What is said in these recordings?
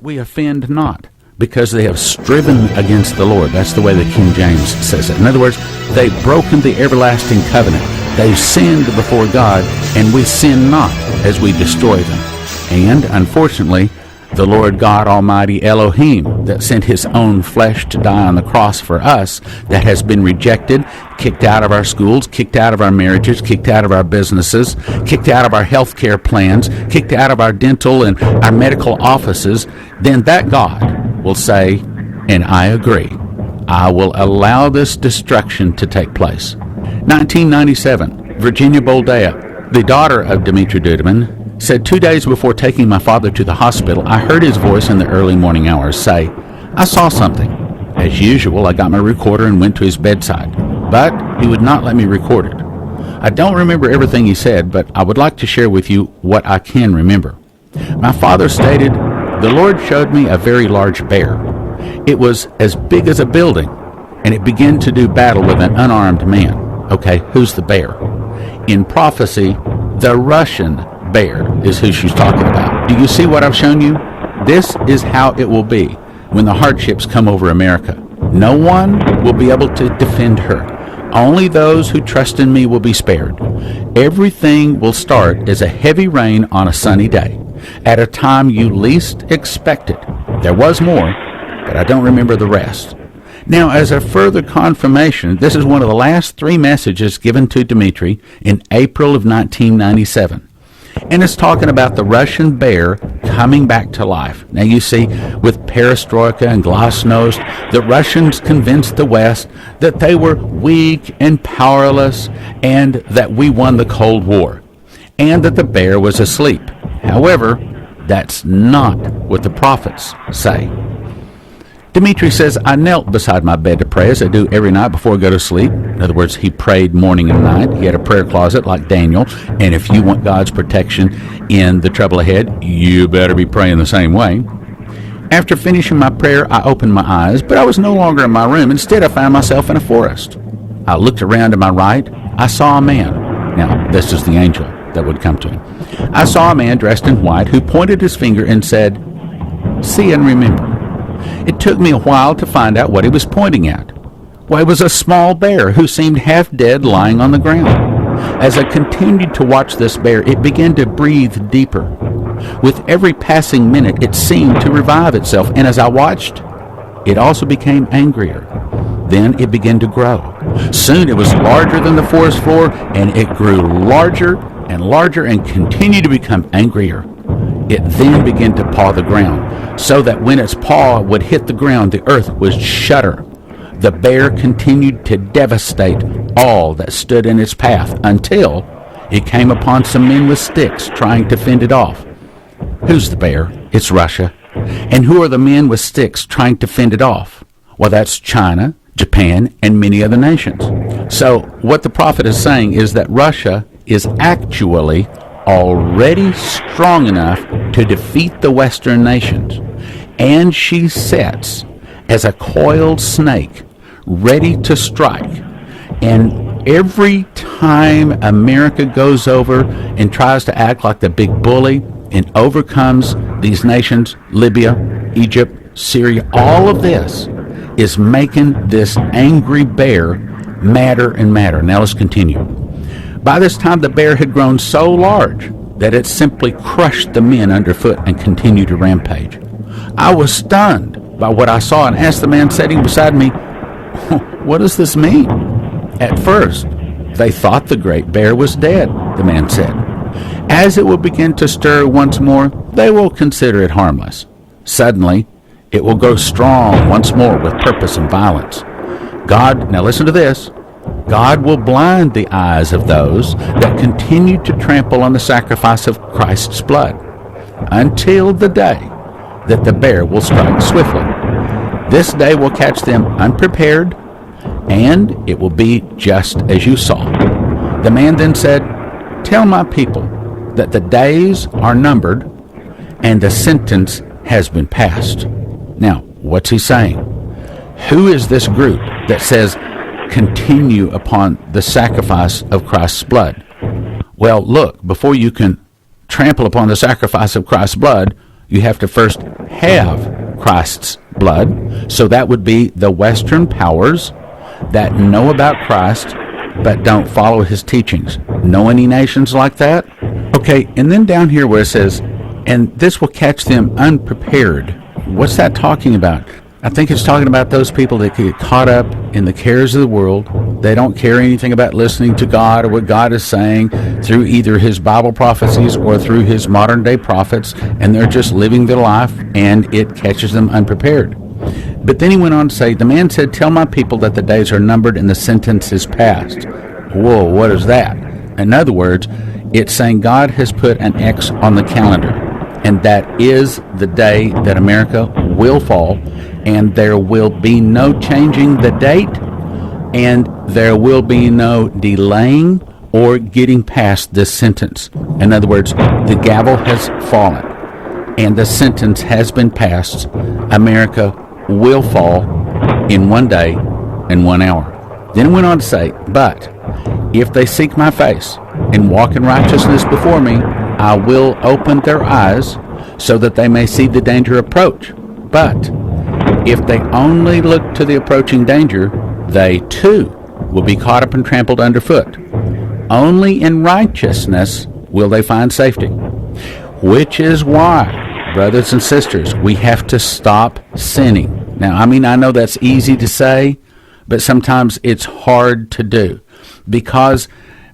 we offend not, because they have striven against the Lord. That's the way the King James says it. In other words, they've broken the everlasting covenant. They've sinned before God, and we sin not as we destroy them. And, unfortunately, the Lord God Almighty Elohim, that sent his own flesh to die on the cross for us, that has been rejected, kicked out of our schools, kicked out of our marriages, kicked out of our businesses, kicked out of our health care plans, kicked out of our dental and our medical offices, then that God will say, and I agree, I will allow this destruction to take place. 1997, Virginia Boldea, the daughter of Dmitri Duduman, said 2 days before taking my father to the hospital, I heard his voice in the early morning hours say, I saw something. As usual, I got my recorder and went to his bedside, but he would not let me record it. I don't remember everything he said, but I would like to share with you what I can remember. My father stated, the Lord showed me a very large bear. It was as big as a building, and it began to do battle with an unarmed man. Okay, who's the bear? In prophecy, the Russian bear is who she's talking about. Do you see what I've shown you? This is how it will be when the hardships come over America. No one will be able to defend her. Only those who trust in me will be spared. Everything will start as a heavy rain on a sunny day, at a time you least expect it. There was more, but I don't remember the rest. Now, as a further confirmation, this is one of the last 3 messages given to Dmitri in April of 1997. And it's talking about the Russian bear coming back to life. Now you see, with perestroika and glasnost, the Russians convinced the West that they were weak and powerless and that we won the Cold War and that the bear was asleep. However, that's not what the prophets say. Dmitri says, I knelt beside my bed to pray, as I do every night before I go to sleep. In other words, he prayed morning and night. He had a prayer closet like Daniel. And if you want God's protection in the trouble ahead, you better be praying the same way. After finishing my prayer, I opened my eyes, but I was no longer in my room. Instead, I found myself in a forest. I looked around to my right. I saw a man. Now, this is the angel that would come to him. I saw a man dressed in white who pointed his finger and said, see and remember. It took me a while to find out what he was pointing at. Well, it was a small bear who seemed half dead lying on the ground. As I continued to watch this bear, it began to breathe deeper. With every passing minute, it seemed to revive itself, and as I watched, it also became angrier. Then it began to grow. Soon it was larger than the forest floor, and it grew larger and continued to become angrier. It then began to paw the ground, so that when its paw would hit the ground, the earth would shudder. The bear continued to devastate all that stood in its path until it came upon some men with sticks trying to fend it off. Who's the bear? It's Russia. And who are the men with sticks trying to fend it off? Well, that's China, Japan, and many other nations. So what the prophet is saying is that Russia is actually already strong enough to defeat the Western nations. And she sits as a coiled snake ready to strike. And every time America goes over and tries to act like the big bully and overcomes these nations, Libya, Egypt, Syria, all of this is making this angry bear madder and madder. Now let's continue. By this time, the bear had grown so large that it simply crushed the men underfoot and continued to rampage. I was stunned by what I saw and asked the man sitting beside me, what does this mean? At first, they thought the great bear was dead, the man said. As it will begin to stir once more, they will consider it harmless. Suddenly, it will grow strong once more with purpose and violence. God, now listen to this, God will blind the eyes of those that continue to trample on the sacrifice of Christ's blood until the day that the bear will strike swiftly. This day will catch them unprepared, and it will be just as you saw. The man then said, tell my people that the days are numbered and the sentence has been passed. Now, what's he saying? Who is this group that says, continue upon the sacrifice of Christ's blood? Well, look, before you can trample upon the sacrifice of Christ's blood, You have to first have Christ's blood. So that would be the Western powers that know about Christ but don't follow his teachings. Know any nations like that? Okay, and then down here where it says, and this will catch them unprepared. What's that talking about? I think it's talking about those people that get caught up in the cares of the world. They don't care anything about listening to God or what God is saying through either his Bible prophecies or through his modern day prophets, and they're just living their life, and it catches them unprepared. But then he went on to say, the man said, tell my people that the days are numbered and the sentence is passed. Whoa, what is that? In other words, it's saying God has put an X on the calendar, and that is the day that America will fall, and there will be no changing the date, and there will be no delaying or getting past this sentence. In other words, the gavel has fallen, and the sentence has been passed. America will fall in one day and 1 hour. Then it went on to say, but if they seek my face and walk in righteousness before me, I will open their eyes so that they may see the danger approach. But if they only look to the approaching danger, they too will be caught up and trampled underfoot. Only in righteousness will they find safety. Which is why, brothers and sisters, we have to stop sinning. Now, I know that's easy to say, but sometimes it's hard to do, because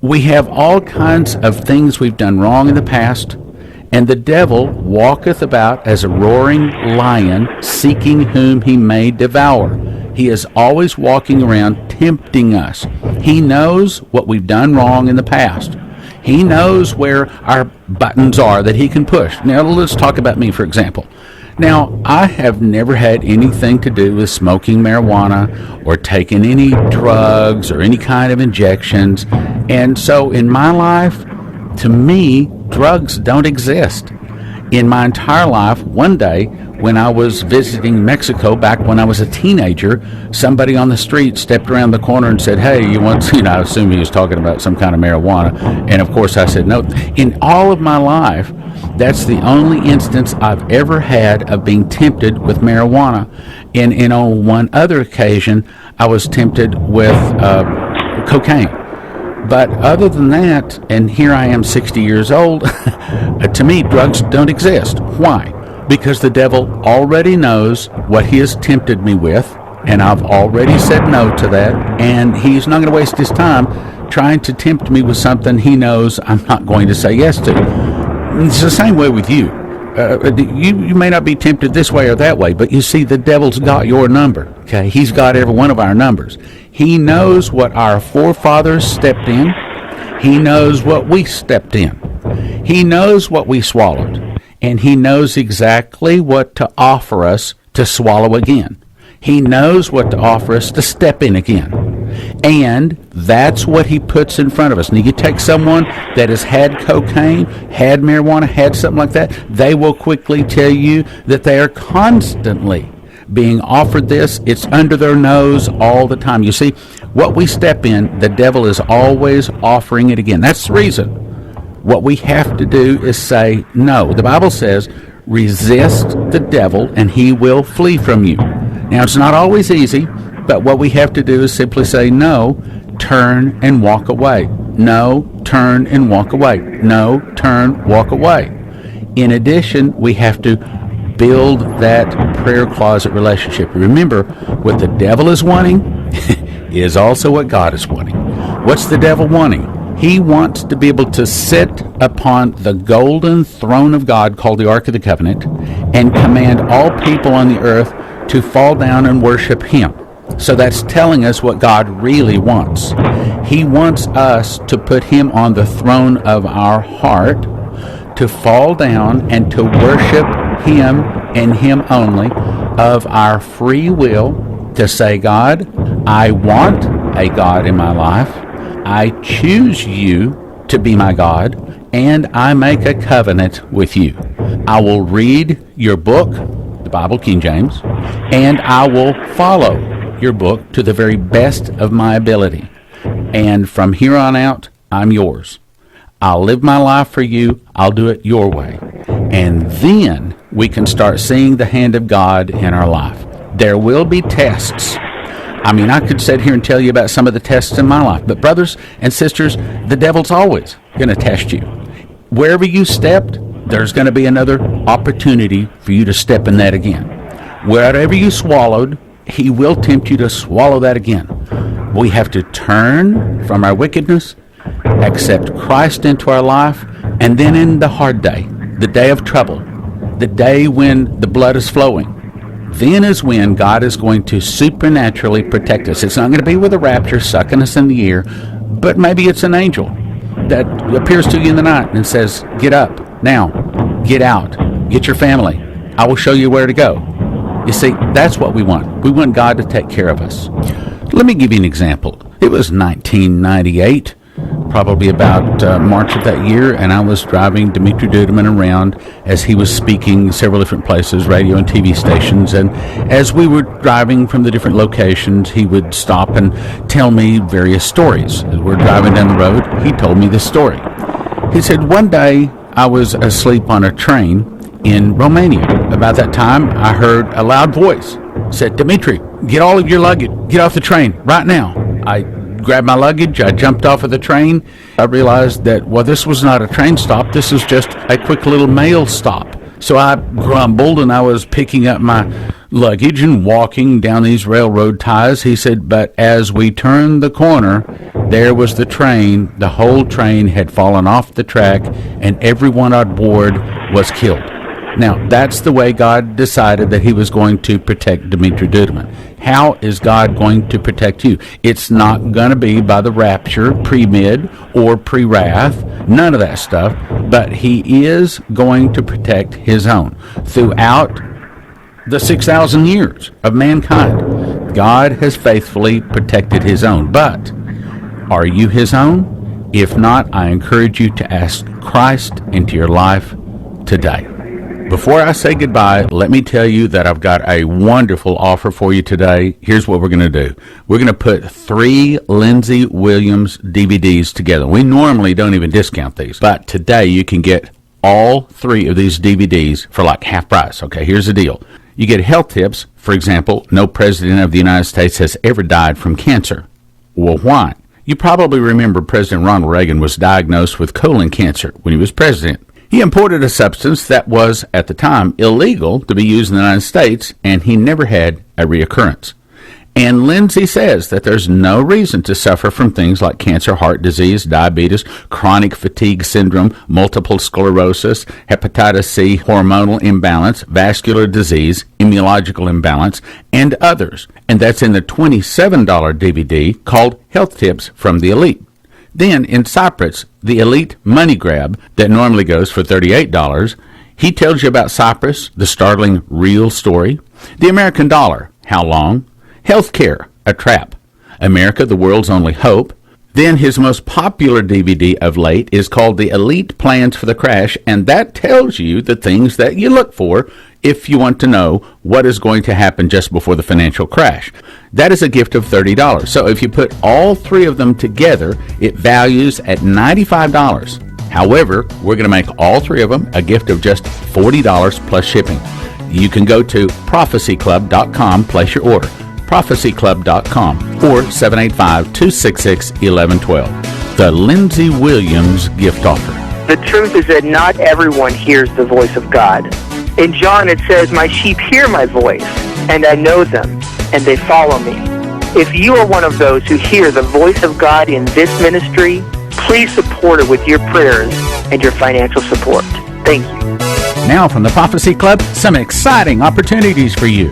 we have all kinds of things we've done wrong in the past, and the devil walketh about as a roaring lion, seeking whom he may devour. He is always walking around tempting us. He knows what we've done wrong in the past. He knows where our buttons are that he can push. Now, let's talk about me, for example. Now, I have never had anything to do with smoking marijuana or taking any drugs or any kind of injections. And so in my life, to me, drugs don't exist. In my entire life, one day when I was visiting Mexico back when I was a teenager, somebody on the street stepped around the corner and said, hey, you want to, I assume he was talking about some kind of marijuana. And of course I said no. In all of my life, that's the only instance I've ever had of being tempted with marijuana. And on one other occasion, I was tempted with cocaine. But other than that, and here I am 60 years old, to me, drugs don't exist. Why? Because the devil already knows what he has tempted me with, and I've already said no to that, and he's not going to waste his time trying to tempt me with something he knows I'm not going to say yes to. It's the same way with you. You may not be tempted this way or that way, but you see, the devil's got your number. Okay, he's got every one of our numbers. He knows what our forefathers stepped in. He knows what we stepped in. He knows what we swallowed, and he knows exactly what to offer us to swallow again. He knows what to offer us to step in again. And that's what he puts in front of us. Now, you take someone that has had cocaine, had marijuana, had something like that, they will quickly tell you that they are constantly being offered this. It's under their nose all the time. You see, what we step in, the devil is always offering it again. That's the reason. What we have to do is say no. The Bible says, resist the devil and he will flee from you. Now, it's not always easy, but what we have to do is simply say no, turn and walk away. No, turn and walk away. No, turn, walk away. In addition, we have to build that prayer closet relationship. Remember, what the devil is wanting is also what God is wanting. What's the devil wanting? He wants to be able to sit upon the golden throne of God called the Ark of the Covenant and command all people on the earth to fall down and worship him. So that's telling us what God really wants. He wants us to put him on the throne of our heart, to fall down and to worship him and him only, of our free will, to say, God, I want a God in my life. I choose you to be my God, and I make a covenant with you. I will read your book, the Bible, King James, and I will follow your book to the very best of my ability. And from here on out, I'm yours. I'll live my life for you. I'll do it your way. And then we can start seeing the hand of God in our life. There will be tests. I mean, I could sit here and tell you about some of the tests in my life, but brothers and sisters, the devil's always going to test you. Wherever you stepped, there's going to be another opportunity for you to step in that again. Wherever you swallowed, he will tempt you to swallow that again. We have to turn from our wickedness, accept Christ into our life, and then in the hard day, the day of trouble, the day when the blood is flowing, then is when God is going to supernaturally protect us. It's not going to be with a rapture sucking us in the ear, but maybe it's an angel that appears to you in the night and says, get up now, get out, get your family. I will show you where to go. You see, that's what we want. We want God to take care of us. Let me give you an example. It was 1998, probably about March of that year, and I was driving Dimitri Duduman around as he was speaking several different places, radio and TV stations, and as we were driving from the different locations, he would stop and tell me various stories. As we're driving down the road, he told me this story. He said, one day I was asleep on a train in Romania. About that time, I heard a loud voice. It said, Dimitri, get all of your luggage. Get off the train right now. I grabbed my luggage. I jumped off of the train. I realized that, well, this was not a train stop. This was just a quick little mail stop. So I grumbled, and I was picking up my luggage and walking down these railroad ties. He said, but as we turned the corner, there was the train. The whole train had fallen off the track, and everyone on board was killed. Now, that's the way God decided that he was going to protect Dimitri Duduman. How is God going to protect you? It's not going to be by the rapture, pre-mid, or pre-wrath, none of that stuff, but he is going to protect his own. Throughout the 6,000 years of mankind, God has faithfully protected his own. But are you his own? If not, I encourage you to ask Christ into your life today. Before I say goodbye, let me tell you that I've got a wonderful offer for you today. Here's what we're going to do. We're going to put 3 Lindsey Williams DVDs together. We normally don't even discount these, but today you can get all 3 of these DVDs for like half price. Okay, here's the deal. You get health tips. For example, no president of the United States has ever died from cancer. Well, why? You probably remember President Ronald Reagan was diagnosed with colon cancer when he was president. He imported a substance that was, at the time, illegal to be used in the United States, and he never had a reoccurrence. And Lindsay says that there's no reason to suffer from things like cancer, heart disease, diabetes, chronic fatigue syndrome, multiple sclerosis, hepatitis C, hormonal imbalance, vascular disease, immunological imbalance, and others. And that's in the $27 DVD called Health Tips from the Elite. Then, in Cyprus, the Elite Money Grab that normally goes for $38, he tells you about Cyprus, the startling real story, the American dollar, how long, healthcare, a trap, America, the world's only hope. Then his most popular DVD of late is called The Elite Plans for the Crash, and that tells you the things that you look for if you want to know what is going to happen just before the financial crash. That is a gift of $30. So if you put all 3 of them together, it values at $95. However, we're going to make all 3 of them a gift of just $40 plus shipping. You can go to prophecyclub.com, place your order. prophecyclub.com or 785-266-1112. The Lindsey Williams gift offer. The truth is that not everyone hears the voice of God. In John it says, my sheep hear my voice, and I know them, and they follow me. If you are one of those who hear the voice of God in this ministry, please support it with your prayers and your financial support. Thank you. Now from the Prophecy Club, some exciting opportunities for you.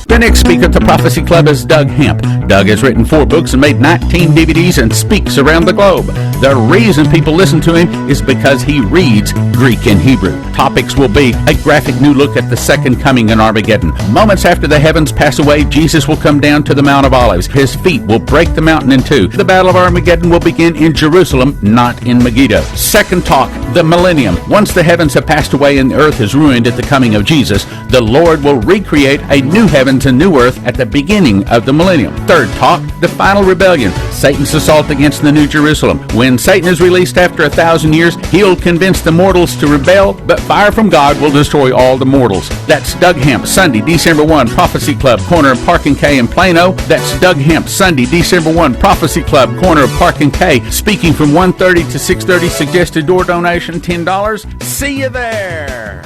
The next speaker at the Prophecy Club is Doug Hemp. Doug has written 4 books and made 19 DVDs and speaks around the globe. The reason people listen to him is because he reads Greek and Hebrew. Topics will be a graphic new look at the second coming in Armageddon. Moments after the heavens pass away, Jesus will come down to the Mount of Olives. His feet will break the mountain in 2. The Battle of Armageddon will begin in Jerusalem, not in Megiddo. Second talk, the millennium. Once the heavens have passed away and the earth is ruined at the coming of Jesus, the Lord will recreate a new heavens heavens and new earth at the beginning of the millennium. Third talk, the final rebellion, Satan's assault against the New Jerusalem. When Satan is released after 1,000 years, he'll convince the mortals to rebel, but fire from God will destroy all the mortals. That's Doug Hemp, Sunday, December 1, Prophecy Club, corner of Park and K in Plano. That's Doug Hemp, Sunday, December 1, Prophecy Club, corner of Park and K, speaking from 1:30 to 6:30, suggested door donation $10. See you there.